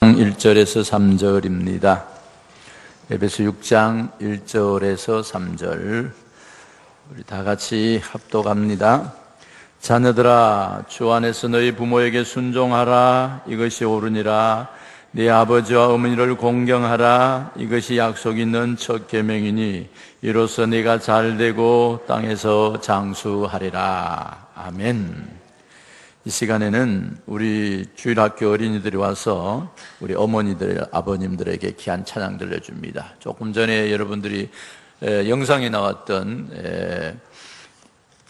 1절에서 3절입니다. 에베소 6장 1절에서 3절 우리 다 같이 합독합니다. 자녀들아, 주 안에서 너희 부모에게 순종하라. 이것이 옳으니라. 네 아버지와 어머니를 공경하라. 이것이 약속 있는 첫 계명이니 이로써 네가 잘되고 땅에서 장수하리라. 아멘. 이 시간에는 우리 주일학교 어린이들이 와서 우리 어머니들, 아버님들에게 귀한 찬양 들려줍니다. 조금 전에 여러분들이 영상에 나왔던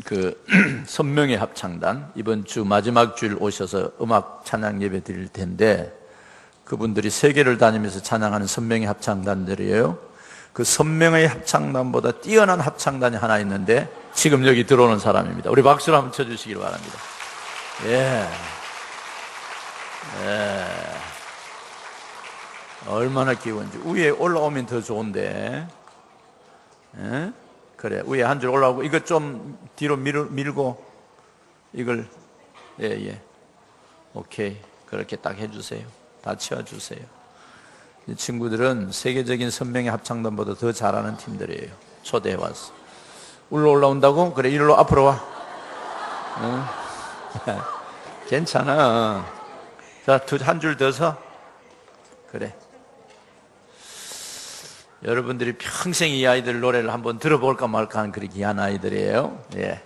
그 선명의 합창단, 이번 주 마지막 주일 오셔서 음악 찬양 예배 드릴 텐데, 그분들이 세계를 다니면서 찬양하는 선명의 합창단들이에요. 그 선명의 합창단보다 뛰어난 합창단이 하나 있는데 지금 여기 들어오는 사람입니다. 우리 박수로 한번 쳐주시길 바랍니다. 예. 얼마나 귀여운지. 위에 올라오면 더 좋은데. 예? 그래, 위에 한 줄 올라오고, 이거 좀 뒤로 밀고, 이걸, 예. 오케이. 그렇게 딱 해주세요. 다 치워주세요. 이 친구들은 세계적인 선명의 합창단보다 더 잘하는 팀들이에요. 초대해왔어. 울러 올라온다고? 그래, 일로 앞으로 와. 괜찮아. 자, 한 줄 더 서. 그래. 여러분들이 평생 이 아이들 노래를 한번 들어볼까 말까 하는 그렇게 귀한 아이들이에요. 예.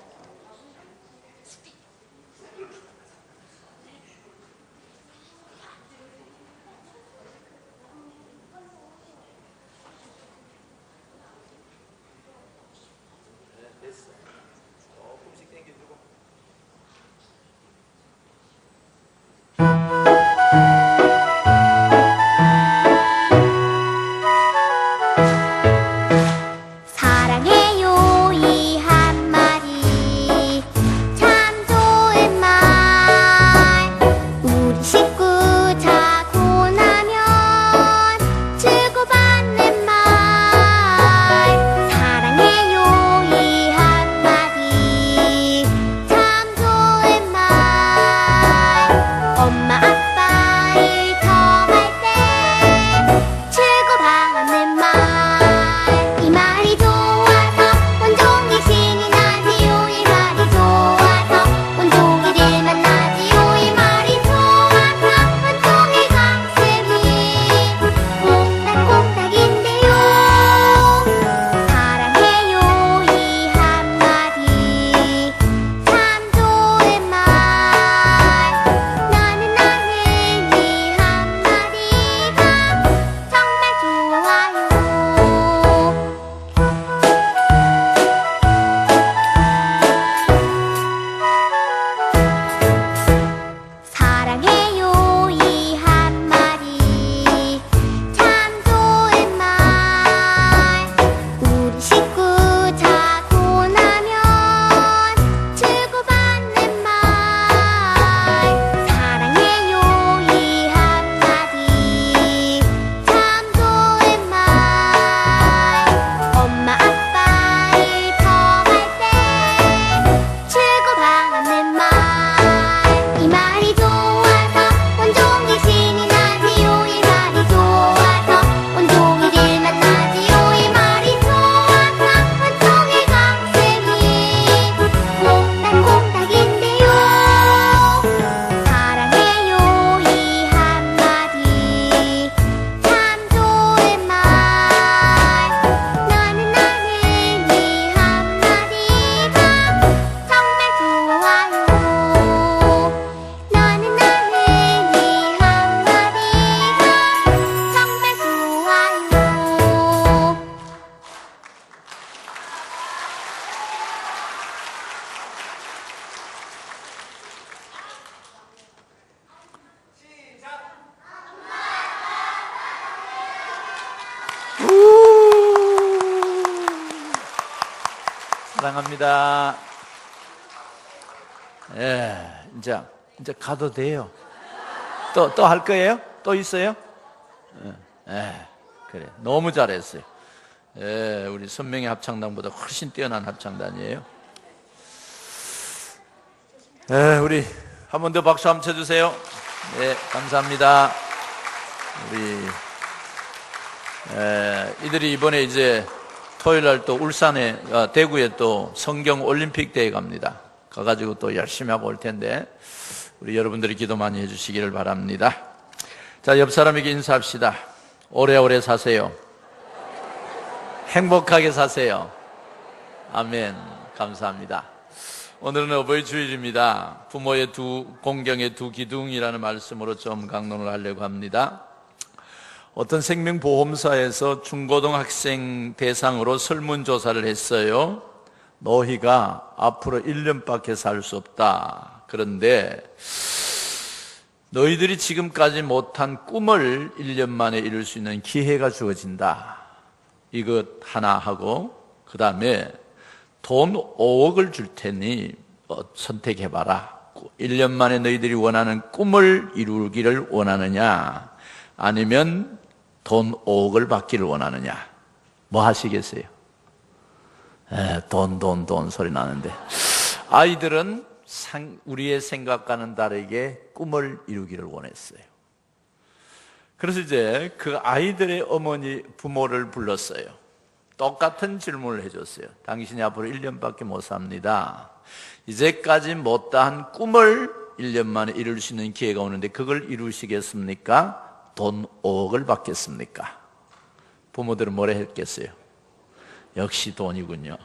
사랑합니다. 예, 이제 가도 돼요. 또 할 거예요? 또 있어요? 그래. 너무 잘했어요. 예, 우리 선명의 합창단보다 훨씬 뛰어난 합창단이에요. 예, 우리 한 번 더 박수 한번 쳐주세요. 네, 감사합니다. 이들이 이번에 이제 토요일 날 또 울산에, 대구에 또 성경 올림픽 대회 갑니다. 가가지고 또 열심히 하고 올 텐데, 우리 여러분들이 기도 많이 해주시기를 바랍니다. 자, 옆 사람에게 인사합시다. 오래오래 사세요. 행복하게 사세요. 아멘. 감사합니다. 오늘은 어버이 주일입니다. 부모의 공경의 두 기둥이라는 말씀으로 좀 강론을 하려고 합니다. 어떤 생명보험사에서 중고등학생 대상으로 설문조사를 했어요. 너희가 앞으로 1년밖에 살 수 없다. 그런데 너희들이 지금까지 못한 꿈을 1년 만에 이룰 수 있는 기회가 주어진다. 이것 하나 하고, 그 다음에 돈 5억을 줄 테니 선택해봐라. 1년 만에 너희들이 원하는 꿈을 이루기를 원하느냐, 아니면 돈 5억을 받기를 원하느냐. 뭐 하시겠어요? 돈 소리 나는데, 아이들은 우리의 생각과는 다르게 꿈을 이루기를 원했어요. 그래서 이제 그 아이들의 부모를 불렀어요. 똑같은 질문을 해줬어요. 당신이 앞으로 1년밖에 못 삽니다. 이제까지 못다한 꿈을 1년 만에 이룰 수 있는 기회가 오는데 그걸 이루시겠습니까? 돈 5억을 받겠습니까? 부모들은 뭐라 했겠어요? 역시 돈이군요.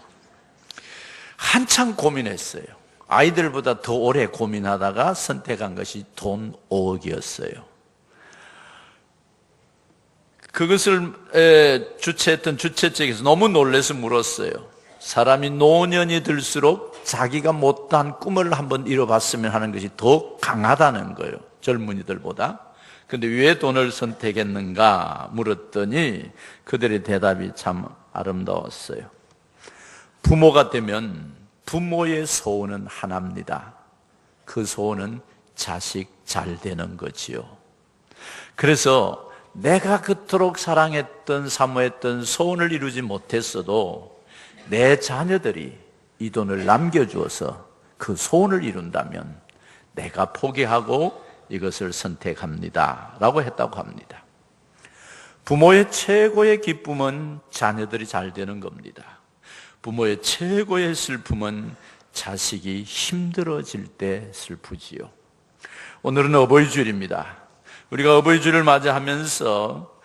한참 고민했어요. 아이들보다 더 오래 고민하다가 선택한 것이 돈 5억이었어요. 그것을 주최했던 주최 측에서 너무 놀라서 물었어요. 사람이 노년이 들수록 자기가 못한 꿈을 한번 이뤄봤으면 하는 것이 더 강하다는 거예요. 젊은이들보다. 근데 왜 돈을 선택했는가 물었더니 그들의 대답이 참 아름다웠어요. 부모가 되면 부모의 소원은 하나입니다. 그 소원은 자식 잘 되는 거지요. 그래서 내가 그토록 사랑했던 사모했던 소원을 이루지 못했어도 내 자녀들이 이 돈을 남겨주어서 그 소원을 이룬다면 내가 포기하고 이것을 선택합니다 라고 했다고 합니다. 부모의 최고의 기쁨은 자녀들이 잘 되는 겁니다. 부모의 최고의 슬픔은 자식이 힘들어질 때 슬프지요. 오늘은 어버이주일입니다. 우리가 어버이주일을 맞이하면서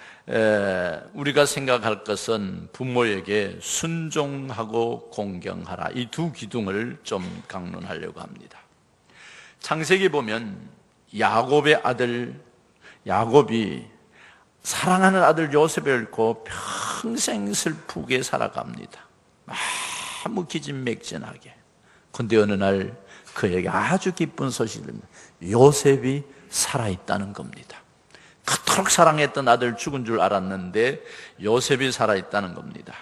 우리가 생각할 것은 부모에게 순종하고 공경하라. 이 두 기둥을 좀 강론하려고 합니다. 창세기 보면 야곱의 아들 야곱이 사랑하는 아들 요셉을 잃고 평생 슬프게 살아갑니다. 아무 기진맥진하게. 그런데 어느 날 그에게 아주 기쁜 소식이 들립니다. 요셉이 살아있다는 겁니다. 그토록 사랑했던 아들 죽은 줄 알았는데 요셉이 살아있다는 겁니다.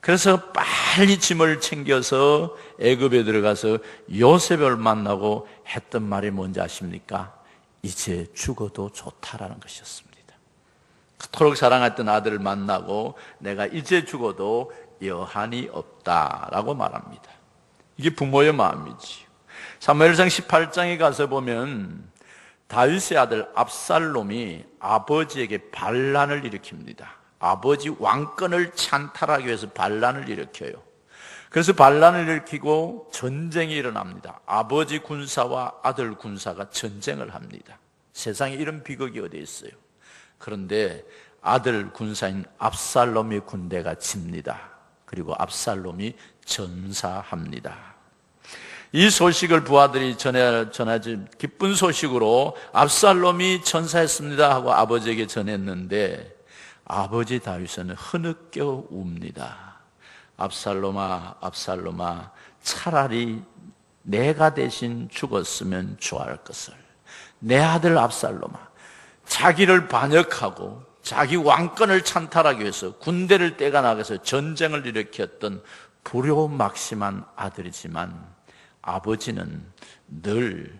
그래서 빨리 짐을 챙겨서 애굽에 들어가서 요셉을 만나고 했던 말이 뭔지 아십니까? 이제 죽어도 좋다라는 것이었습니다. 그토록 사랑했던 아들을 만나고 내가 이제 죽어도 여한이 없다라고 말합니다. 이게 부모의 마음이지. 사무엘상 18장에 가서 보면 다윗의 아들 압살롬이 아버지에게 반란을 일으킵니다. 아버지 왕권을 찬탈하기 위해서 반란을 일으켜요. 그래서 반란을 일으키고 전쟁이 일어납니다. 아버지 군사와 아들 군사가 전쟁을 합니다. 세상에 이런 비극이 어디 있어요? 그런데 아들 군사인 압살롬의 군대가 집니다. 그리고 압살롬이 전사합니다. 이 소식을 부하들이 전하지 기쁜 소식으로 압살롬이 전사했습니다 하고 아버지에게 전했는데 아버지 다윗은 흐느껴 웁니다. 압살롬아, 압살롬아, 차라리 내가 대신 죽었으면 좋아할 것을. 내 아들 압살롬아, 자기를 반역하고 자기 왕권을 찬탈하기 위해서 군대를 떼가 나가서 전쟁을 일으켰던 불효막심한 아들이지만 아버지는 늘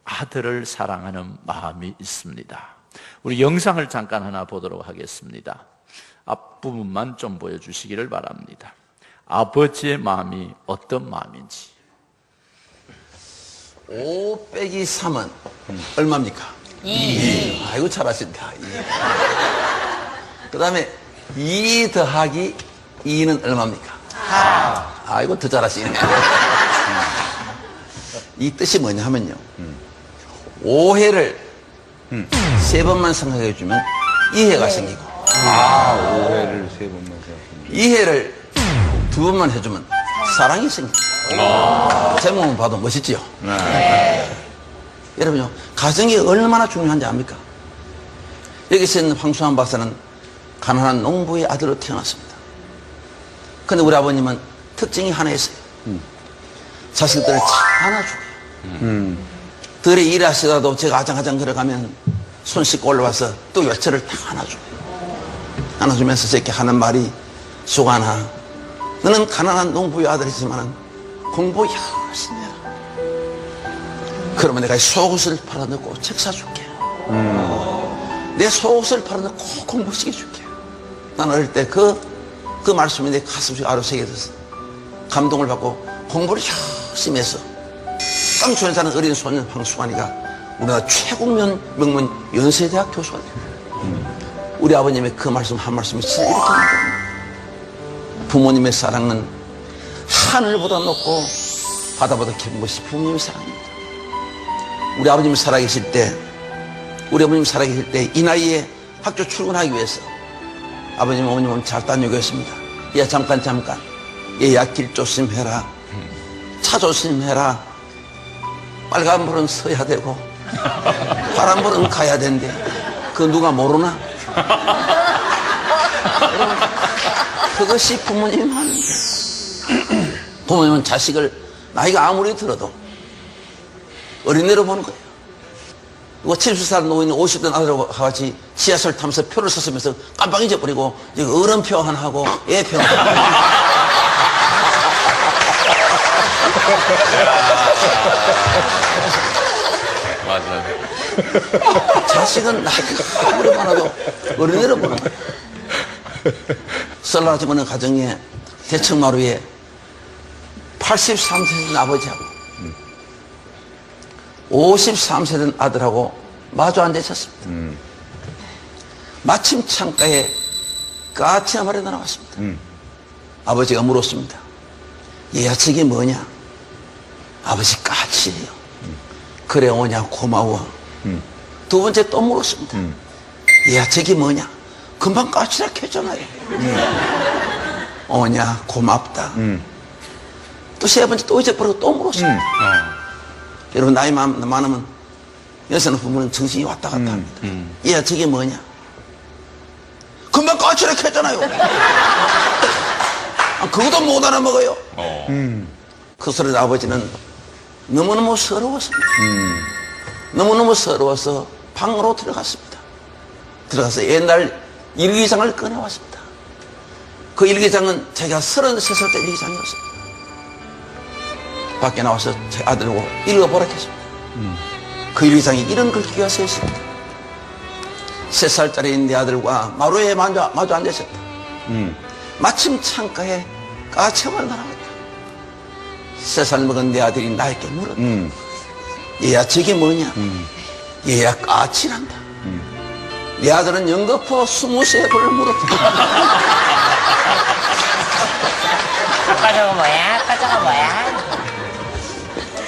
아들을 사랑하는 마음이 있습니다. 우리 영상을 잠깐 하나 보도록 하겠습니다. 앞부분만 좀 보여주시기를 바랍니다. 아버지의 마음이 어떤 마음인지. 5 빼기 3은 얼마입니까? 아이고 잘하신다. 그 다음에 2 더하기 2는 얼마입니까? 아이고 더 잘하시네. 이 뜻이 뭐냐 하면요, 오해를 3번만 생각해 주면 이해가 생기고, 오해를 3번만 생각합니다. 이해를 2번만 해주면 사랑이 생깁니다. 제목만 봐도 멋있지요? 여러분요, 가정이 얼마나 중요한지 압니까? 여기서 있는 황수환 박사는 가난한 농부의 아들로 태어났습니다. 근데 우리 아버님은 특징이 하나 있어요. 자식들을 차 안아줘요. 들에 일하시다도 제가 아장아장 걸어가면 손 씻고 올라와서 또 열차를 딱 안아줘요. 안아주면서 저렇게 하는 말이, 수관아, 너는 가난한 농부의 아들이지만 공부 열심히 해라. 그러면 내가 속옷을 팔아넣고 책 사줄게. 내 속옷을 팔아넣고 꼭 공부시켜줄게. 난 어릴 때 그 말씀이 내 가슴속에 아로새겨져서 감동을 받고 공부를 열심히 해서 깡촌에 사는 어린 소년 황수관이가 우리나라 최고 명문 연세대학 교수가 됩니다. 우리 아버님의 그 말씀 한 말씀이 진짜 이렇게 나옵니다. 부모님의 사랑은 하늘보다 높고 바다보다 깊은 것이 부모님의 사랑입니다. 우리 아버님 살아계실 때 이 나이에 학교 출근하기 위해서 아버님 어머님은 잘 다녀오겠습니다. 야 잠깐 얘야 길 조심해라, 차 조심해라, 빨간 불은 서야 되고 파란 불은 가야 된대. 그거 누가 모르나? 그것이 부모님 하는 거예요. 부모님은 자식을 나이가 아무리 들어도 어린애로 보는 거예요. 70살 노인 50대 아들하고 같이 지하철 타면서 표를 썼으면서 깜빡 잊어버리고 어른표 하나 하고 애표 하나 하고. 맞아요. 자식은 나이가 아무리 많아도 어린애로 보는 거예요. 설날 아침에는 가정에 대청마루에 83세 된 아버지하고 53세 된 아들하고 마주 앉아 있었습니다. 마침 창가에 까치 한 마리 나왔습니다. 아버지가 물었습니다. 얘야 저게 뭐냐? 아버지 까치예요. 그래 오냐 고마워. 두 번째 또 물었습니다. 얘야 저게 뭐냐? 금방 까치라 했잖아요. 오냐 고맙다. 또 세 번째 또 잊어버리고 또 물었습니다. 여러분 나이 많으면 여자는 부모는 정신이 왔다 갔다 합니다. 얘야 저게 뭐냐? 금방 까치라 했잖아요. 그것도 못 알아먹어요. 그 소리를 아버지는 너무너무 서러웠습니다. 너무너무 서러워서 방으로 들어갔습니다. 들어가서 옛날 일기장을 꺼내왔습니다. 그 일기장은 제가 33살 때 일기장이었습니다. 밖에 나와서 제 아들하고 읽어보라 했습니다. 그 일기장에 이런 글귀가 써 있습니다. 3살짜리 내 아들과 마루에 마주 앉았습니다. 마침 창가에 까치가 날아왔다. 3살 먹은 내 아들이 나에게 물었다. 얘야 저게 뭐냐? 얘야 까치란다. 내 아들은 연거푸 23번을 물었다. 아까 저거 뭐야? 아까 저거 뭐야?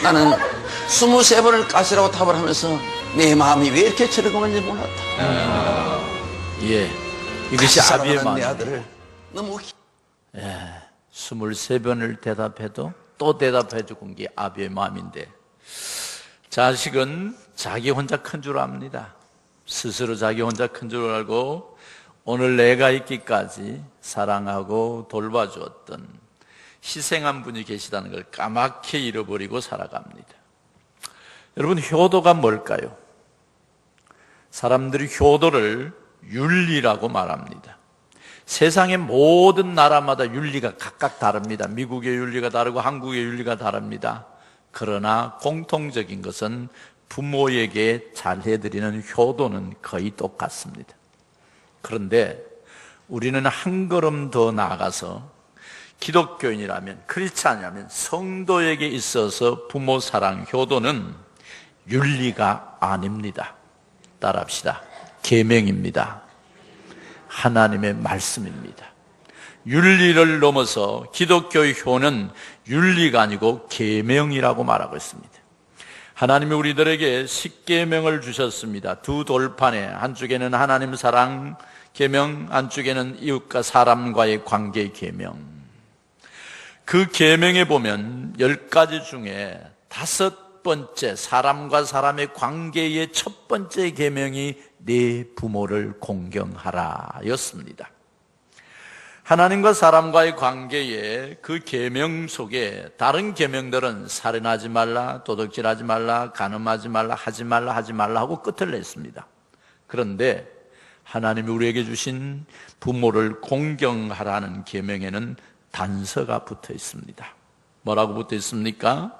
나는 23번을 까치라고 답을 하면서 내 마음이 왜 이렇게 철거한지 몰랐다. 예, 이것이 아비의 내 마음. 아들을 너무 23번을 대답해도 또 대답해 주는 게 아비의 마음인데, 자식은 자기 혼자 큰 줄 압니다. 스스로 자기 혼자 큰 줄 알고 오늘 내가 있기까지 사랑하고 돌봐주었던 희생한 분이 계시다는 걸 까맣게 잃어버리고 살아갑니다. 여러분, 효도가 뭘까요? 사람들이 효도를 윤리라고 말합니다. 세상의 모든 나라마다 윤리가 각각 다릅니다. 미국의 윤리가 다르고 한국의 윤리가 다릅니다. 그러나 공통적인 것은 부모에게 잘해드리는 효도는 거의 똑같습니다. 그런데 우리는 한 걸음 더 나아가서 기독교인이라면, 크리스찬이라면 성도에게 있어서 부모 사랑 효도는 윤리가 아닙니다. 따라합시다. 계명입니다. 하나님의 말씀입니다. 윤리를 넘어서 기독교의 효는 윤리가 아니고 계명이라고 말하고 있습니다. 하나님이 우리들에게 10계명을 주셨습니다. 두 돌판에 한쪽에는 하나님 사랑 계명, 한쪽에는 이웃과 사람과의 관계 계명. 그 계명에 보면 10가지 중에 5번째 사람과 사람의 관계의 첫 번째 계명이 네 부모를 공경하라 였습니다. 하나님과 사람과의 관계에 그 계명 속에 다른 계명들은 살인하지 말라, 도둑질하지 말라, 간음하지 말라, 하지 말라 하고 끝을 냈습니다. 그런데 하나님이 우리에게 주신 부모를 공경하라는 계명에는 단서가 붙어 있습니다. 뭐라고 붙어 있습니까?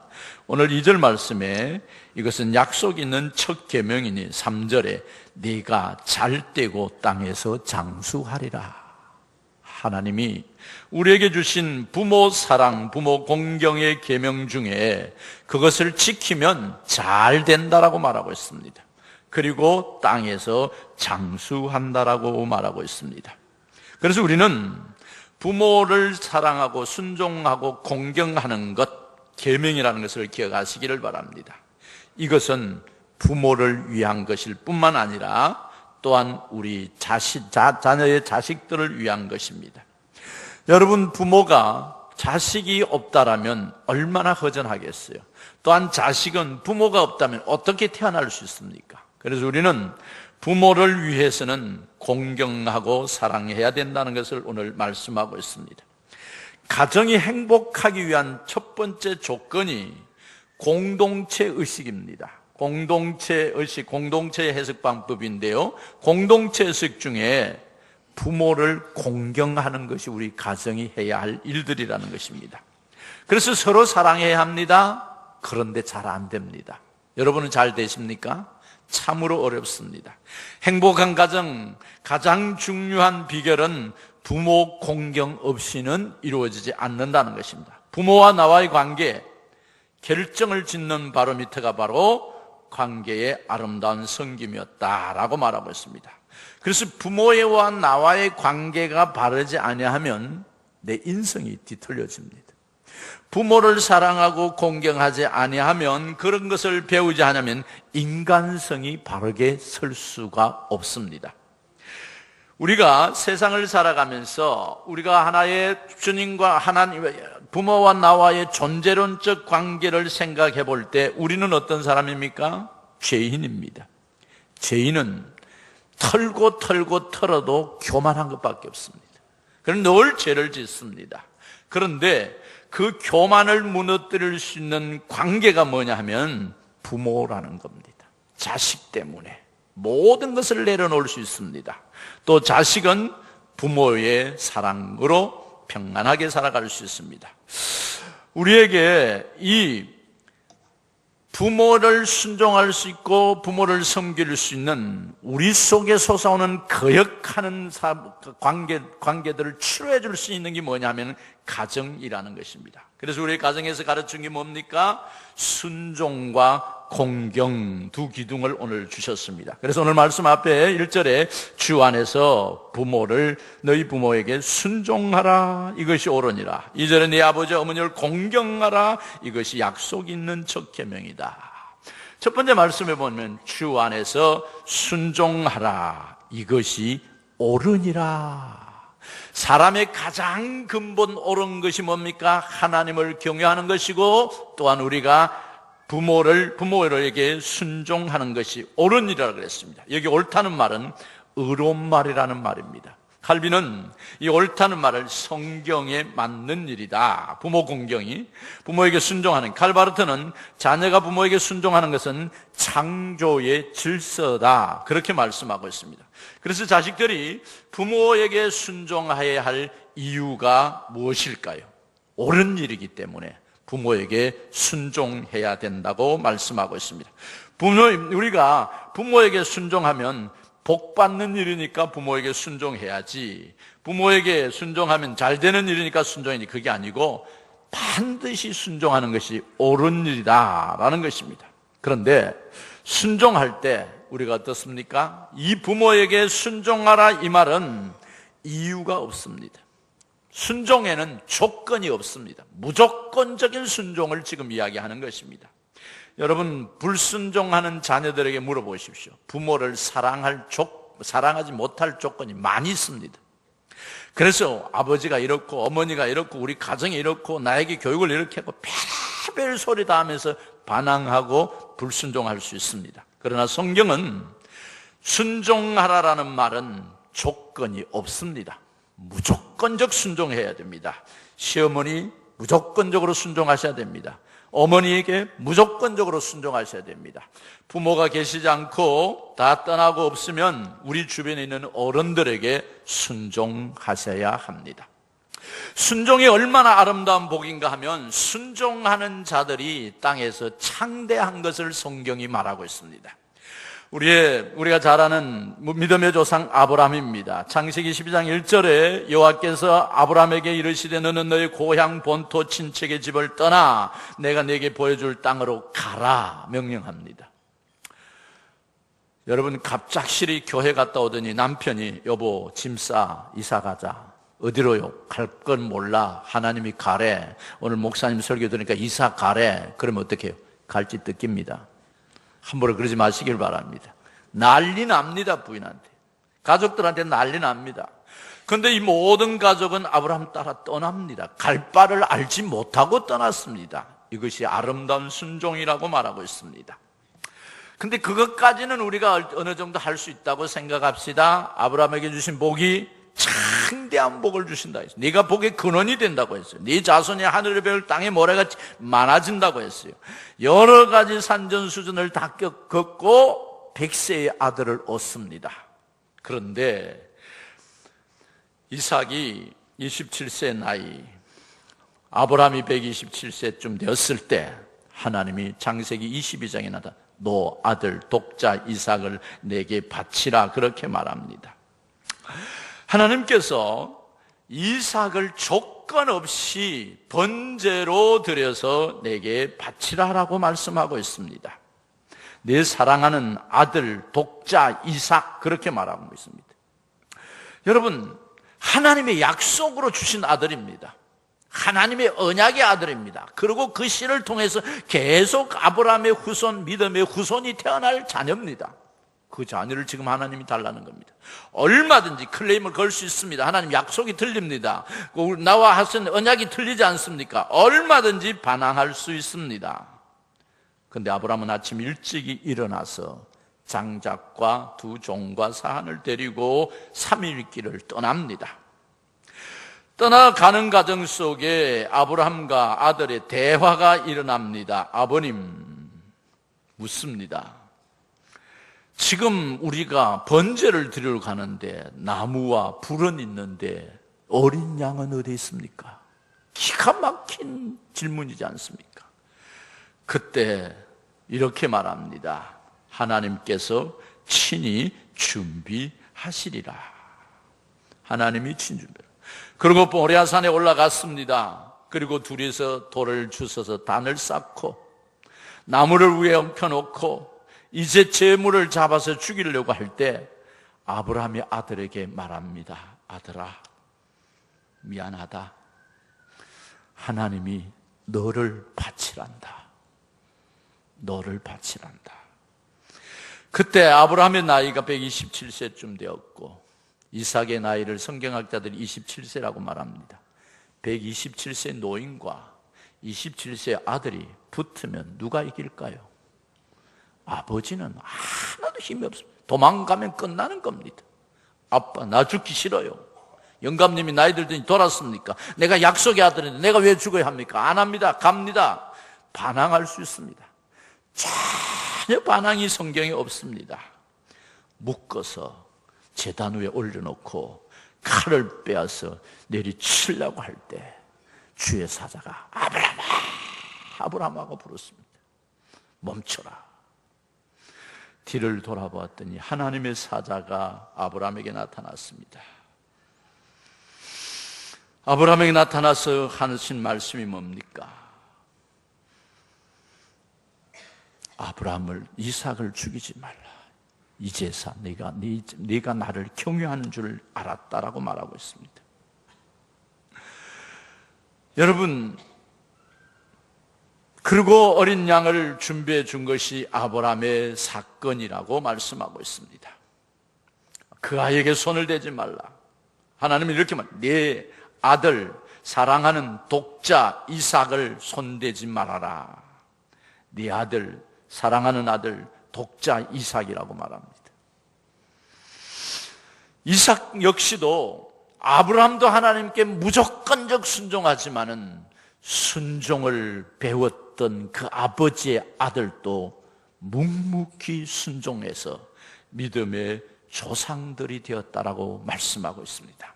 오늘 2절 말씀에 이것은 약속 있는 첫 계명이니 3절에 네가 잘되고 땅에서 장수하리라. 하나님이 우리에게 주신 부모 사랑, 부모 공경의 계명 중에 그것을 지키면 잘 된다라고 말하고 있습니다. 그리고 땅에서 장수한다라고 말하고 있습니다. 그래서 우리는 부모를 사랑하고 순종하고 공경하는 것, 계명이라는 것을 기억하시기를 바랍니다. 이것은 부모를 위한 것일 뿐만 아니라 또한 우리 자녀의 자식들을 위한 것입니다. 여러분, 부모가 자식이 없다라면 얼마나 허전하겠어요. 또한 자식은 부모가 없다면 어떻게 태어날 수 있습니까? 그래서 우리는 부모를 위해서는 공경하고 사랑해야 된다는 것을 오늘 말씀하고 있습니다. 가정이 행복하기 위한 첫 번째 조건이 공동체 의식입니다. 공동체 의식, 공동체 해석 방법인데요. 공동체 의식 중에 부모를 공경하는 것이 우리 가정이 해야 할 일들이라는 것입니다. 그래서 서로 사랑해야 합니다. 그런데 잘 안 됩니다. 여러분은 잘 되십니까? 참으로 어렵습니다. 행복한 가정, 가장 중요한 비결은 부모 공경 없이는 이루어지지 않는다는 것입니다. 부모와 나와의 관계, 결정을 짓는 바로미터가 바로 관계의 아름다운 섬김이었다라고 말하고 있습니다. 그래서 부모와 나와의 관계가 바르지 아니하면 내 인성이 뒤틀려집니다. 부모를 사랑하고 공경하지 아니하면, 그런 것을 배우지 않으면 인간성이 바르게 설 수가 없습니다. 우리가 세상을 살아가면서 우리가 하나의 주님과 하나님, 부모와 나와의 존재론적 관계를 생각해 볼 때 우리는 어떤 사람입니까? 죄인입니다. 죄인은 털고 털어도 교만한 것밖에 없습니다. 그럼 늘 죄를 짓습니다. 그런데 그 교만을 무너뜨릴 수 있는 관계가 뭐냐 하면 부모라는 겁니다. 자식 때문에 모든 것을 내려놓을 수 있습니다. 또 자식은 부모의 사랑으로 평안하게 살아갈 수 있습니다. 우리에게 이 부모를 순종할 수 있고 부모를 섬길 수 있는 우리 속에 솟아오는 거역하는 관계들을 치료해 줄 수 있는 게 뭐냐면 가정이라는 것입니다. 그래서 우리 가정에서 가르친 게 뭡니까? 순종과 공경, 두 기둥을 오늘 주셨습니다. 그래서 오늘 말씀 앞에 1절에 주 안에서 부모를 너희 부모에게 순종하라, 이것이 옳으니라. 2절에 네 아버지 어머니를 공경하라, 이것이 약속 있는 첫 계명이다. 첫 번째 말씀에 보면 주 안에서 순종하라, 이것이 옳으니라. 사람의 가장 근본 옳은 것이 뭡니까? 하나님을 경외하는 것이고, 또한 우리가 부모에게 순종하는 것이 옳은 일이라고 그랬습니다. 여기 옳다는 말은 의로운 말이라는 말입니다. 칼빈은 이 옳다는 말을 성경에 맞는 일이다, 부모 공경이, 부모에게 순종하는, 칼바르트는 자녀가 부모에게 순종하는 것은 창조의 질서다, 그렇게 말씀하고 있습니다. 그래서 자식들이 부모에게 순종해야 할 이유가 무엇일까요? 옳은 일이기 때문에 부모에게 순종해야 된다고 말씀하고 있습니다. 우리가 부모에게 순종하면 복 받는 일이니까 부모에게 순종해야지, 부모에게 순종하면 잘 되는 일이니까 순종해야지, 그게 아니고 반드시 순종하는 것이 옳은 일이다라는 것입니다. 그런데 순종할 때 우리가 어떻습니까? 이 부모에게 순종하라 이 말은 이유가 없습니다. 순종에는 조건이 없습니다. 무조건적인 순종을 지금 이야기하는 것입니다. 여러분, 불순종하는 자녀들에게 물어보십시오. 부모를 사랑하지 못할 조건이 많이 있습니다. 그래서 아버지가 이렇고 어머니가 이렇고 우리 가정이 이렇고 나에게 교육을 이렇게 하고 별별 소리 다 하면서 반항하고 불순종할 수 있습니다. 그러나 성경은 순종하라라는 말은 조건이 없습니다. 무조건적 순종해야 됩니다. 시어머니 무조건적으로 순종하셔야 됩니다. 어머니에게 무조건적으로 순종하셔야 됩니다. 부모가 계시지 않고 다 떠나고 없으면 우리 주변에 있는 어른들에게 순종하셔야 합니다. 순종이 얼마나 아름다운 복인가 하면 순종하는 자들이 땅에서 창대한 것을 성경이 말하고 있습니다. 우리가 잘 아는 믿음의 조상 아브라함입니다. 창세기 12장 1절에 여호와께서 아브라함에게 이르시되 너는 너의 고향 본토 친척의 집을 떠나 내가 네게 보여줄 땅으로 가라 명령합니다. 여러분, 갑작스레 교회 갔다 오더니 남편이 여보 짐 싸 이사 가자. 어디로요? 갈 건 몰라. 하나님이 가래. 오늘 목사님 설교 들으니까 이사 가래. 그러면 어떻게 해요? 갈지 뜯깁니다. 함부로 그러지 마시길 바랍니다. 난리 납니다. 부인한테, 가족들한테 난리 납니다. 그런데 이 모든 가족은 아브라함 따라 떠납니다. 갈 바를 알지 못하고 떠났습니다. 이것이 아름다운 순종이라고 말하고 있습니다. 근데 그것까지는 우리가 어느 정도 할 수 있다고 생각합시다. 아브라함에게 주신 복이 창대한 복을 주신다 했어요. 네가 복의 근원이 된다고 했어요. 네 자손이 하늘의 별 땅의 모래같이 많아진다고 했어요. 여러 가지 산전수전을 다 겪고 100세의 아들을 얻습니다. 그런데 이삭이 27세 나이, 아브라함이 127세쯤 되었을 때 하나님이 창세기 22장에 나타 너 아들 독자 이삭을 내게 바치라 그렇게 말합니다. 하나님께서 이삭을 조건 없이 번제로 드려서 내게 바치라라고 말씀하고 있습니다. 내 사랑하는 아들 독자 이삭 그렇게 말하고 있습니다. 여러분, 하나님의 약속으로 주신 아들입니다. 하나님의 언약의 아들입니다. 그리고 그 씨를 통해서 계속 아브라함의 후손, 믿음의 후손이 태어날 자녀입니다. 그 자녀를 지금 하나님이 달라는 겁니다. 얼마든지 클레임을 걸 수 있습니다. 하나님 약속이 틀립니다. 나와 하신 언약이 틀리지 않습니까? 얼마든지 반항할 수 있습니다. 그런데 아브라함은 아침 일찍이 일어나서 장작과 두 종과 사한을 데리고 3일 길을 떠납니다. 떠나가는 과정 속에 아브라함과 아들의 대화가 일어납니다. 아버님, 묻습니다. 지금 우리가 번제를 드리러 가는데 나무와 불은 있는데 어린 양은 어디 있습니까? 기가 막힌 질문이지 않습니까? 그때 이렇게 말합니다. 하나님께서 친히 준비하시리라. 하나님이 친히 준비하시리라. 그리고 모리아산에 올라갔습니다. 그리고 둘이서 돌을 주워서 단을 쌓고 나무를 위에 얹혀놓고 이제 제물을 잡아서 죽이려고 할 때 아브라함이 아들에게 말합니다. 아들아, 미안하다. 하나님이 너를 바치란다. 너를 바치란다. 그때 아브라함의 나이가 127세쯤 되었고 이삭의 나이를 성경학자들이 27세라고 말합니다. 127세 노인과 27세 아들이 붙으면 누가 이길까요? 아버지는 하나도 힘이 없습니다. 도망가면 끝나는 겁니다. 아빠, 나 죽기 싫어요. 영감님이 나이 들더니 돌았습니까? 내가 약속의 아들인데 내가 왜 죽어야 합니까? 안 합니다. 갑니다. 반항할 수 있습니다. 전혀 반항이 성경에 없습니다. 묶어서 제단 위에 올려놓고 칼을 빼앗아 내리치려고 할 때 주의 사자가 아브라함아, 아브라함하고 부르습니다. 멈춰라. 뒤를 돌아보았더니 하나님의 사자가 아브라함에게 나타났습니다. 아브라함에게 나타나서 하신 말씀이 뭡니까? 아브라함을, 이삭을 죽이지 말라. 이제서 네가 나를 경외하는 줄 알았다라고 말하고 있습니다. 여러분, 그리고 어린 양을 준비해 준 것이 아브라함의 사건이라고 말씀하고 있습니다. 그 아이에게 손을 대지 말라. 하나님은 이렇게 네 아들, 사랑하는 독자 이삭을 손대지 말아라. 네 아들, 사랑하는 아들, 독자 이삭이라고 말합니다. 이삭 역시도 아브라함도 하나님께 무조건적 순종하지만은 순종을 배웠던 그 아버지의 아들도 묵묵히 순종해서 믿음의 조상들이 되었다라고 말씀하고 있습니다.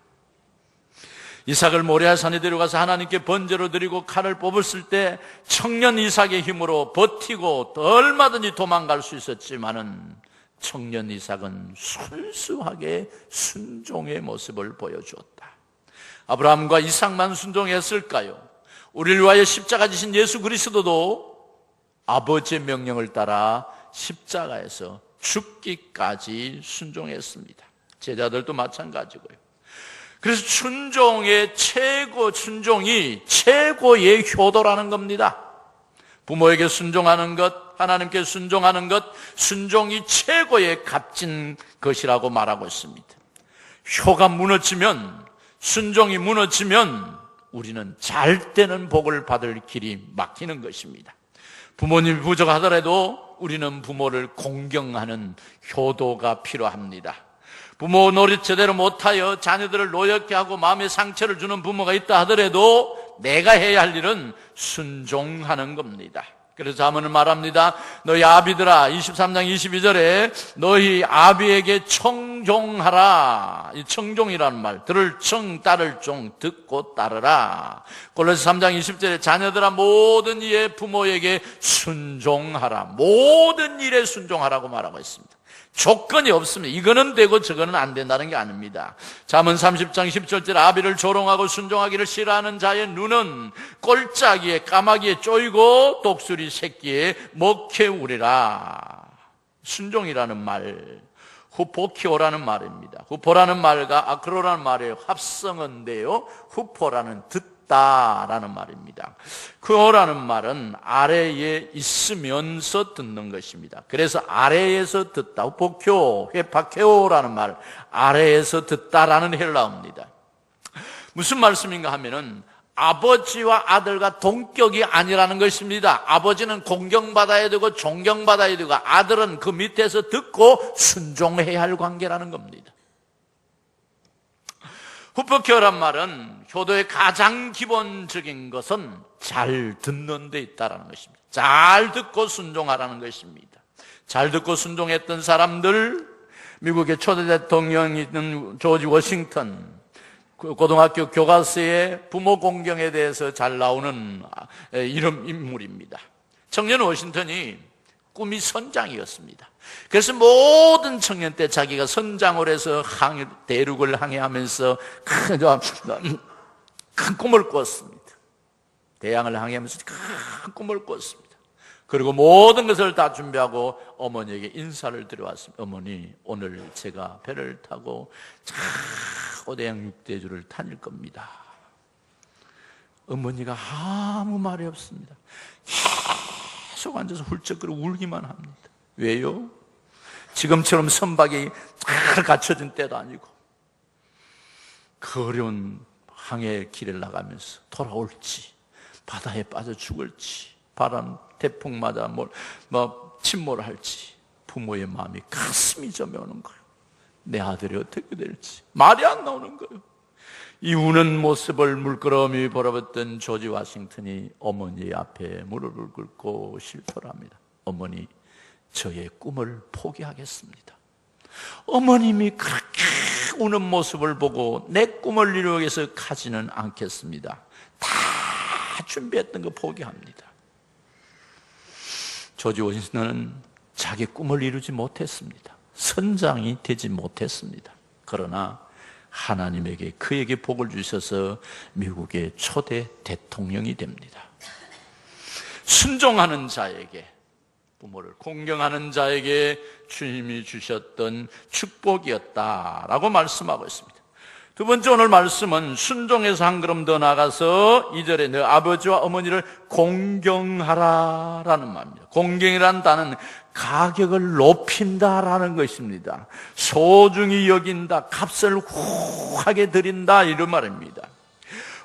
이삭을 모리아산에 데려가서 하나님께 번제로 드리고 칼을 뽑았을 때 청년 이삭의 힘으로 버티고 얼마든지 도망갈 수 있었지만은 청년 이삭은 순수하게 순종의 모습을 보여주었다. 아브라함과 이삭만 순종했을까요? 우리를 위하여 십자가 지신 예수 그리스도도 아버지의 명령을 따라 십자가에서 죽기까지 순종했습니다. 제자들도 마찬가지고요. 그래서 순종이 최고의 효도라는 겁니다. 부모에게 순종하는 것, 하나님께 순종하는 것, 순종이 최고의 값진 것이라고 말하고 있습니다. 효가 무너지면, 순종이 무너지면 우리는 잘 되는 복을 받을 길이 막히는 것입니다. 부모님이 부족하더라도 우리는 부모를 공경하는 효도가 필요합니다. 부모 노릇 제대로 못하여 자녀들을 노엽게 하고 마음에 상처를 주는 부모가 있다 하더라도 내가 해야 할 일은 순종하는 겁니다. 그래서 자문은 말합니다. 너희 아비들아, 23장 22절에 너희 아비에게 청종하라. 이 청종이라는 말, 들을 청, 따를 종, 듣고 따르라. 골로새 3장 20절에 자녀들아 모든 일에 부모에게 순종하라. 모든 일에 순종하라고 말하고 있습니다. 조건이 없습니다. 이거는 되고 저거는 안 된다는 게 아닙니다. 잠언 30장 10절째 아비를 조롱하고 순종하기를 싫어하는 자의 눈은 꼴짜기에 까마귀에 쪼이고 독수리 새끼에 먹혀우리라. 순종이라는 말, 후포키오라는 말입니다. 후포라는 말과 아크로라는 말의 합성어인데요, 후포라는 듣다라는 말입니다. 크오라는 말은 아래에 있으면서 듣는 것입니다. 그래서 아래에서 듣다, 후포키오, 회파케오라는 말, 아래에서 듣다라는 헬라어입니다. 무슨 말씀인가 하면은 아버지와 아들과 동격이 아니라는 것입니다. 아버지는 공경받아야 되고 존경받아야 되고 아들은 그 밑에서 듣고 순종해야 할 관계라는 겁니다. 후포케어란 말은 효도의 가장 기본적인 것은 잘 듣는 데 있다는 것입니다. 잘 듣고 순종하라는 것입니다. 잘 듣고 순종했던 사람들, 미국의 초대 대통령이 있는 조지 워싱턴, 고등학교 교과서에 부모 공경에 대해서 잘 나오는 이름 인물입니다. 청년 워싱턴이 꿈이 선장이었습니다. 그래서 모든 청년 때 자기가 선장을 해서 대륙을 항해하면서 큰 꿈을 꿨습니다. 대양을 항해하면서 큰 꿈을 꿨습니다. 그리고 모든 것을 다 준비하고 어머니에게 인사를 드려왔습니다. 어머니, 오늘 제가 배를 타고 고대양 육대주를 다닐 겁니다. 어머니가 아무 말이 없습니다. 계속 앉아서 훌쩍거리고 울기만 합니다. 왜요? 지금처럼 선박이 잘 갖춰진 때도 아니고 그 어려운 항해 길을 나가면서 돌아올지, 바다에 빠져 죽을지, 바람, 태풍 맞아 침몰할지 부모의 마음이 가슴이 저며오는 거예요. 내 아들이 어떻게 될지 말이 안 나오는 거예요. 이 우는 모습을 물끄러미 바라봤던 조지 워싱턴이 어머니 앞에 무릎을 꿇고 실토를 합니다. 어머니, 저의 꿈을 포기하겠습니다. 어머님이 그렇게 우는 모습을 보고 내 꿈을 이루기 위해서 가지는 않겠습니다. 다 준비했던 거 포기합니다. 조지 워싱턴은 자기 꿈을 이루지 못했습니다. 선장이 되지 못했습니다. 그러나 하나님에게 그에게 복을 주셔서 미국의 초대 대통령이 됩니다. 순종하는 자에게 부모를 공경하는 자에게 주님이 주셨던 축복이었다라고 말씀하고 있습니다. 두 번째 오늘 말씀은 순종에서 한 걸음 더 나가서 2절에 너 아버지와 어머니를 공경하라라는 말입니다. 공경이라는 단어는 가격을 높인다라는 것입니다. 소중히 여긴다, 값을 후하게 드린다, 이런 말입니다.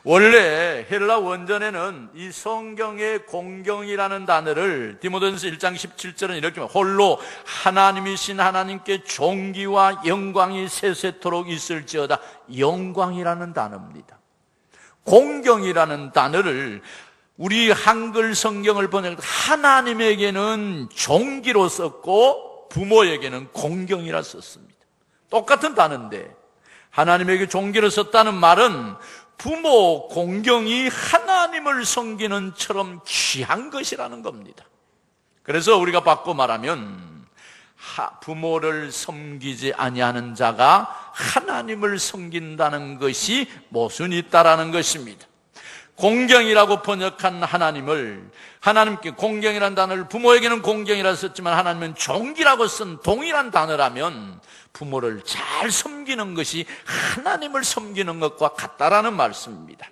원래 헬라 원전에는 이 성경의 공경이라는 단어를 디모데전서 1장 17절은 이렇게 홀로 하나님이신 하나님께 존귀와 영광이 세세토록 있을지어다. 영광이라는 단어입니다. 공경이라는 단어를 우리 한글 성경을 번역할 때 하나님에게는 존귀로 썼고 부모에게는 공경이라 썼습니다. 똑같은 단어인데 하나님에게 존귀로 썼다는 말은 부모 공경이 하나님을 섬기는 처럼 귀한 것이라는 겁니다. 그래서 우리가 바꿔 말하면 부모를 섬기지 아니하는 자가 하나님을 섬긴다는 것이 모순이 있다라는 것입니다. 공경이라고 번역한 하나님을 하나님께 공경이라는 단어를 부모에게는 공경이라 썼지만 하나님은 존귀라고 쓴 동일한 단어라면 부모를 잘 섬기는 것이 하나님을 섬기는 것과 같다라는 말씀입니다.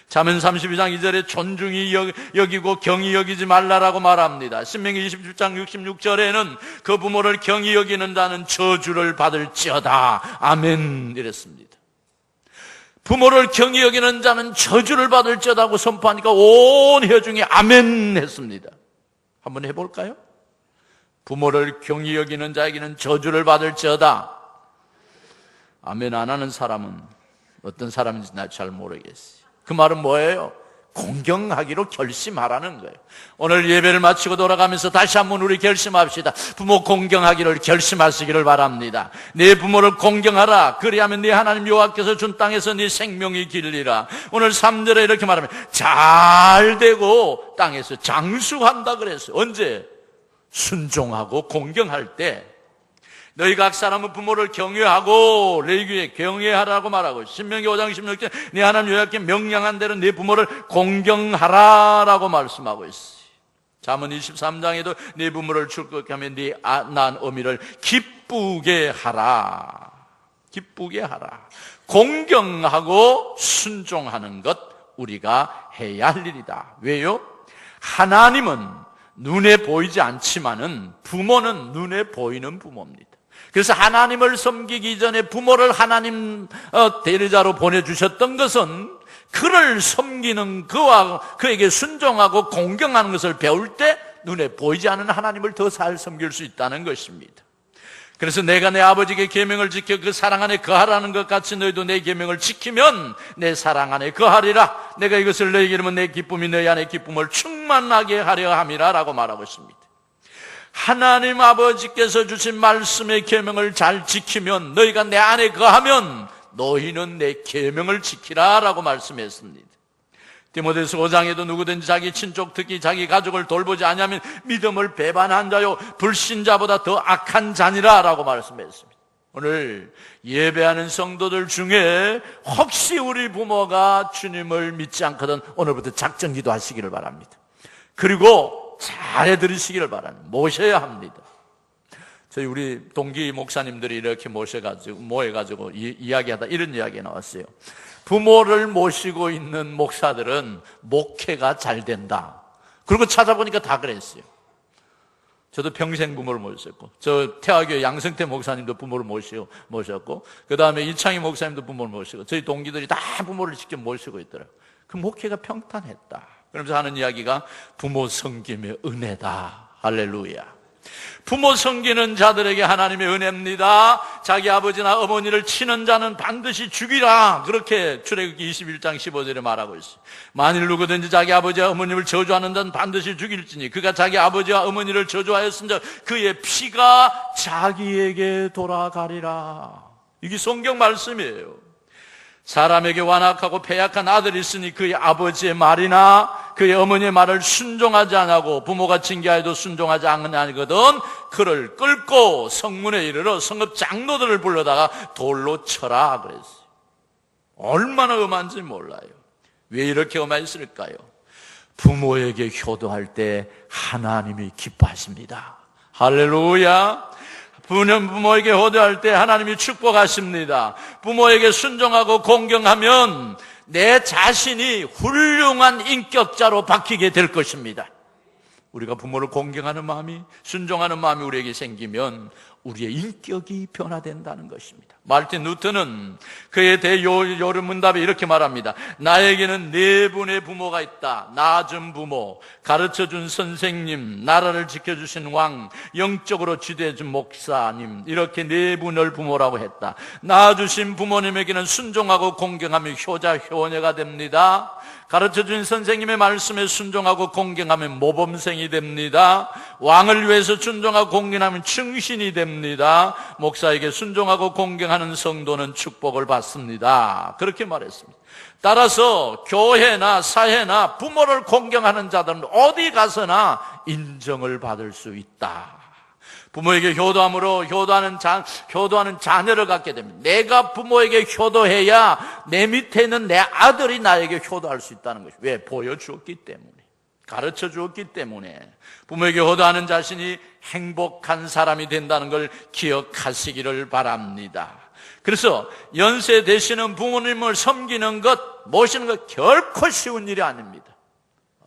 잠언 32장 2절에 존중히 여기고 경히 여기지 말라라고 말합니다. 신명기 27장 66절에는 그 부모를 경히 여기는 자는 저주를 받을지어다. 아멘 이랬습니다. 부모를 경히 여기는 자는 저주를 받을지어다고 선포하니까 온 회중이 아멘 했습니다. 한번 해볼까요? 부모를 경히 여기는 자에게는 저주를 받을지어다. 아멘 안 하는 사람은 어떤 사람인지 나 잘 모르겠어요. 그 말은 뭐예요? 공경하기로 결심하라는 거예요. 오늘 예배를 마치고 돌아가면서 다시 한번 우리 결심합시다. 부모 공경하기를 결심하시기를 바랍니다. 내 부모를 공경하라. 그리하면 네 하나님 여호와께서 준 땅에서 네 생명이 길리라. 오늘 3절에 이렇게 말하면 잘 되고 땅에서 장수한다 그랬어요. 언제? 순종하고 공경할 때. 너희 각 사람은 부모를 경외하고 레위기에 경외하라고 말하고 신명기 5장 16절 네 하나님 여호와께 명령한 대로 네 부모를 공경하라라고 말씀하고 있어요. 잠언 23장에도 네 부모를 출국하게 하면 네 낳은 어미를 기쁘게 하라. 기쁘게 하라. 공경하고 순종하는 것 우리가 해야 할 일이다. 왜요? 하나님은 눈에 보이지 않지만은 부모는 눈에 보이는 부모입니다. 그래서 하나님을 섬기기 전에 부모를 하나님 대리자로 보내주셨던 것은 그를 섬기는 그와 그에게 순종하고 공경하는 것을 배울 때 눈에 보이지 않는 하나님을 더 잘 섬길 수 있다는 것입니다. 그래서 내가 내 아버지의 계명을 지켜 그 사랑 안에 거하라는 것 같이 너희도 내 계명을 지키면 내 사랑 안에 거하리라. 내가 이것을 너희에게 이르면 내 기쁨이 너희 안에 기쁨을 충만하게 하려 함이라 라고 말하고 있습니다. 하나님 아버지께서 주신 말씀의 계명을 잘 지키면 너희가 내 안에 거하면 너희는 내 계명을 지키라 라고 말씀했습니다. 디모데서 5장에도 누구든지 자기 친족 특히 자기 가족을 돌보지 아니하면 믿음을 배반한 자요 불신자보다 더 악한 자니라 라고 말씀했습니다. 오늘 예배하는 성도들 중에 혹시 우리 부모가 주님을 믿지 않거든 오늘부터 작정기도 하시기를 바랍니다. 그리고 잘 해드리시기를 바랍니다. 모셔야 합니다. 저희 우리 동기 목사님들이 이렇게 모여가지고 이야기하다 이런 이야기가 나왔어요. 부모를 모시고 있는 목사들은 목회가 잘 된다. 그리고 찾아보니까 다 그랬어요. 저도 평생 부모를 모셨고, 저 태화교회 양성태 목사님도 부모를 모셨고, 그 다음에 이창희 목사님도 부모를 모시고, 저희 동기들이 다 부모를 직접 모시고 있더라고요. 그 목회가 평탄했다. 그러면서 하는 이야기가 부모 섬김의 은혜다. 할렐루야. 부모 섬기는 자들에게 하나님의 은혜입니다. 자기 아버지나 어머니를 치는 자는 반드시 죽이라. 그렇게 출애굽기 21장 15절에 말하고 있어요. 만일 누구든지 자기 아버지와 어머님을 저주하는 자는 반드시 죽일지니 그가 자기 아버지와 어머니를 저주하였은즉 그의 피가 자기에게 돌아가리라. 이게 성경 말씀이에요. 사람에게 완악하고 패약한 아들이 있으니 그의 아버지의 말이나 그의 어머니의 말을 순종하지 않고 부모가 징계하여도 순종하지 않거든 그를 끌고 성문에 이르러 성읍 장로들을 불러다가 돌로 쳐라 그랬어요. 얼마나 엄한지 몰라요. 왜 이렇게 엄했을까요? 부모에게 효도할 때 하나님이 기뻐하십니다. 할렐루야. 부모에게 효도할 때 하나님이 축복하십니다. 부모에게 순종하고 공경하면 내 자신이 훌륭한 인격자로 바뀌게 될 것입니다. 우리가 부모를 공경하는 마음이, 순종하는 마음이 우리에게 생기면 우리의 인격이 변화된다는 것입니다. 마르틴 루터는 그에 대해 요르문답에 이렇게 말합니다. 나에게는 네 분의 부모가 있다. 낳아준 부모, 가르쳐준 선생님, 나라를 지켜주신 왕, 영적으로 지도해준 목사님, 이렇게 네 분을 부모라고 했다. 낳아주신 부모님에게는 순종하고 공경하며 효자 효녀가 됩니다. 가르쳐준 선생님의 말씀에 순종하고 공경하면 모범생이 됩니다. 왕을 위해서 순종하고 공경하면 충신이 됩니다. 목사에게 순종하고 공경하는 성도는 축복을 받습니다. 그렇게 말했습니다. 따라서 교회나 사회나 부모를 공경하는 자들은 어디 가서나 인정을 받을 수 있다. 부모에게 효도함으로 효도하는 자녀를 갖게 됩니다. 내가 부모에게 효도해야 내 밑에 있는 내 아들이 나에게 효도할 수 있다는 것이죠. 왜? 보여주었기 때문에, 가르쳐 주었기 때문에. 부모에게 효도하는 자신이 행복한 사람이 된다는 걸 기억하시기를 바랍니다. 그래서 연세 되시는 부모님을 섬기는 것, 모시는 것 결코 쉬운 일이 아닙니다.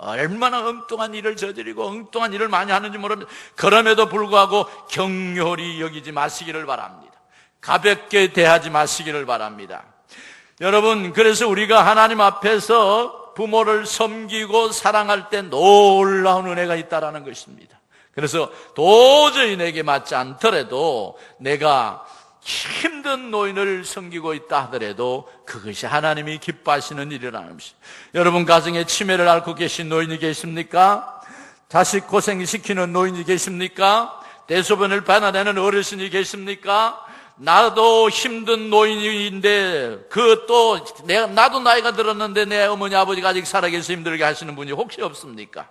얼마나 엉뚱한 일을 저지르고 엉뚱한 일을 많이 하는지 모릅니다. 그럼에도 불구하고 격렬히 여기지 마시기를 바랍니다. 가볍게 대하지 마시기를 바랍니다. 여러분, 그래서 우리가 하나님 앞에서 부모를 섬기고 사랑할 때 놀라운 은혜가 있다라는 것입니다. 그래서 도저히 내게 맞지 않더라도 내가 힘든 노인을 섬기고 있다 하더라도 그것이 하나님이 기뻐하시는 일이라는 것입니다. 여러분 가정에 치매를 앓고 계신 노인이 계십니까? 자식 고생시키는 노인이 계십니까? 대소변을 받아내는 어르신이 계십니까? 나도 힘든 노인인데 나도 나이가 들었는데 내 어머니 아버지가 아직 살아계셔서 힘들게 하시는 분이 혹시 없습니까?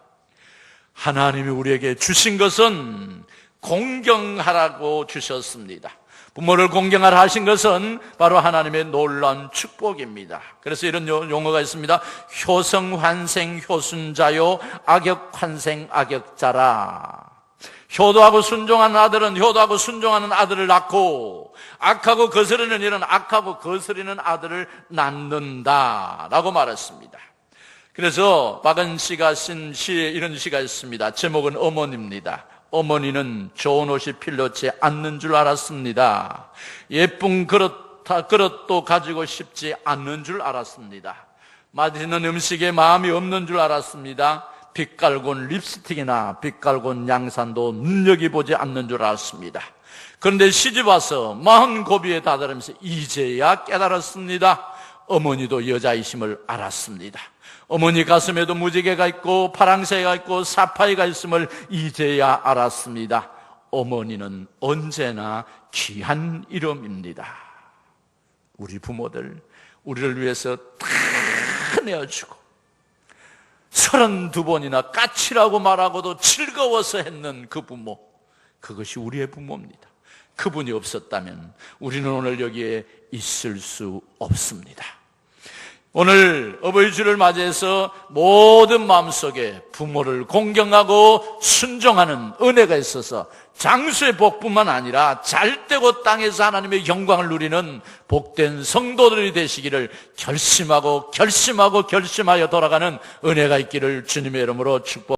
하나님이 우리에게 주신 것은 공경하라고 주셨습니다. 부모를 공경하라 하신 것은 바로 하나님의 놀라운 축복입니다. 그래서 이런 용어가 있습니다. 효성환생 효순자요, 악역환생 악역자라. 효도하고 순종하는 아들은 효도하고 순종하는 아들을 낳고, 악하고 거스르는 일은 악하고 거스르는 아들을 낳는다라고 말했습니다. 그래서 박은 씨가 쓴 시에 이런 시가 있습니다. 제목은 어머니입니다. 어머니는 좋은 옷이 필요치 않는 줄 알았습니다. 예쁜 그릇도 가지고 싶지 않는 줄 알았습니다. 맛있는 음식에 마음이 없는 줄 알았습니다. 빛깔곤 립스틱이나 빛깔곤 양산도 눈여겨보지 않는 줄 알았습니다. 그런데 시집와서 40고비에 다다르면서 이제야 깨달았습니다. 어머니도 여자이심을 알았습니다. 어머니 가슴에도 무지개가 있고 파랑새가 있고 사파이가 있음을 이제야 알았습니다. 어머니는 언제나 귀한 이름입니다. 우리 부모들, 우리를 위해서 다 내어주고 32번이나 까치라고 말하고도 즐거워서 했는 그 부모, 그것이 우리의 부모입니다. 그분이 없었다면 우리는 오늘 여기에 있을 수 없습니다. 오늘 어버이 주를 맞이해서 모든 마음속에 부모를 공경하고 순종하는 은혜가 있어서 장수의 복뿐만 아니라 잘되고 땅에서 하나님의 영광을 누리는 복된 성도들이 되시기를 결심하여 돌아가는 은혜가 있기를 주님의 이름으로 축복